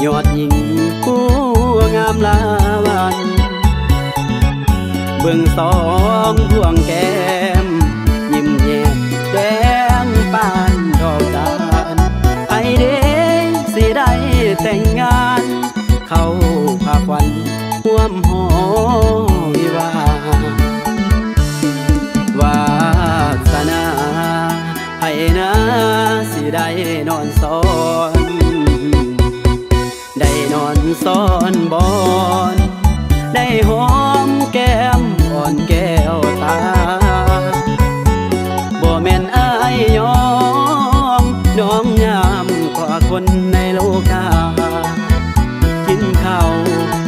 ยอดหญิงผู้งามลาวันเบิ่งสองพวงแก้มยิ้มแย้มแดงปานดอกจานไอเด้สิได้แต่งงานเข้าพาควันห่วมหอวิวาวาสนาให้นะสิได้นอนซ้อนได้นอนซ้อนบอนได้หอมแก้มอ่อนแก้วตาบ่แม่นอายยอมน้องยามกว่าคนในโลกากินข้าว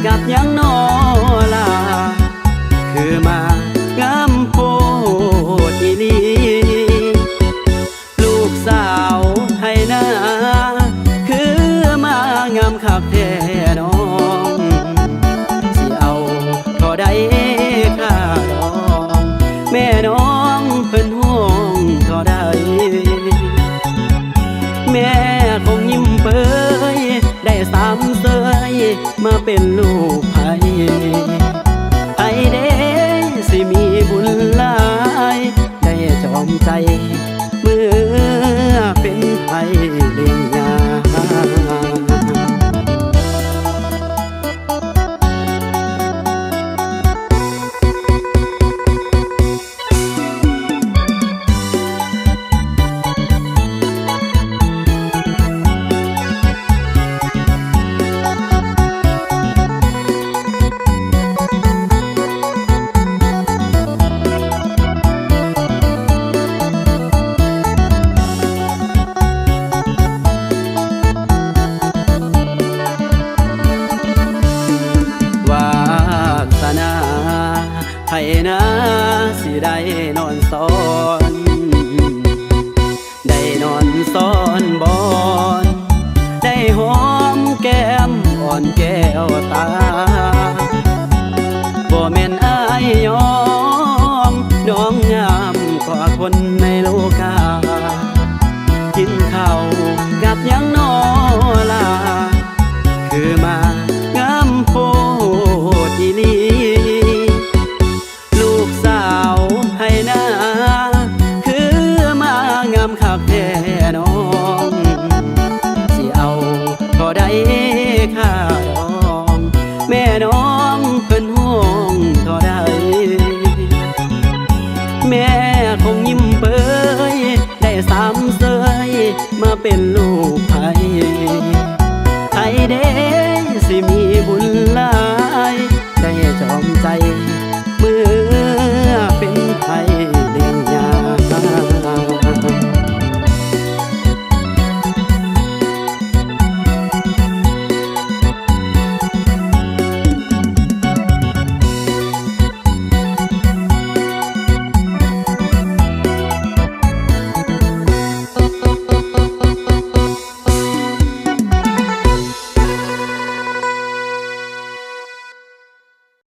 กับยังนอลาคือมางามโพดอีลีลูกสาวให้นาคือมางามคักแท้น้องสิเอาเท่าใดค่าดองแม่น้องเพิ่นห่วงเท่าใดแม่คงยิ้มเปยได้สามเสยมาเป็นลูกไผไผเด้สิมีบุญหลายได้จอมใจเมื่อเป็นไผเลี้ยงยาให้นะสิได้นอนซ้อนได้นอนซ้อนบอนได้หอมแก้มอ่อนแก้วตาบ่แม่นอายยอมน้องงามกว่าคนในโลกากินข้าวกับยังนอลาคือมางามโพดอีลีให้นาคือมางามคักแท้น้องสิเอาเท่าใดค่าดองแม่น้องเพิ่นห่วงเท่าใดแม่คงยิ้มเปยได้สามเสยมาเป็นลูกไผ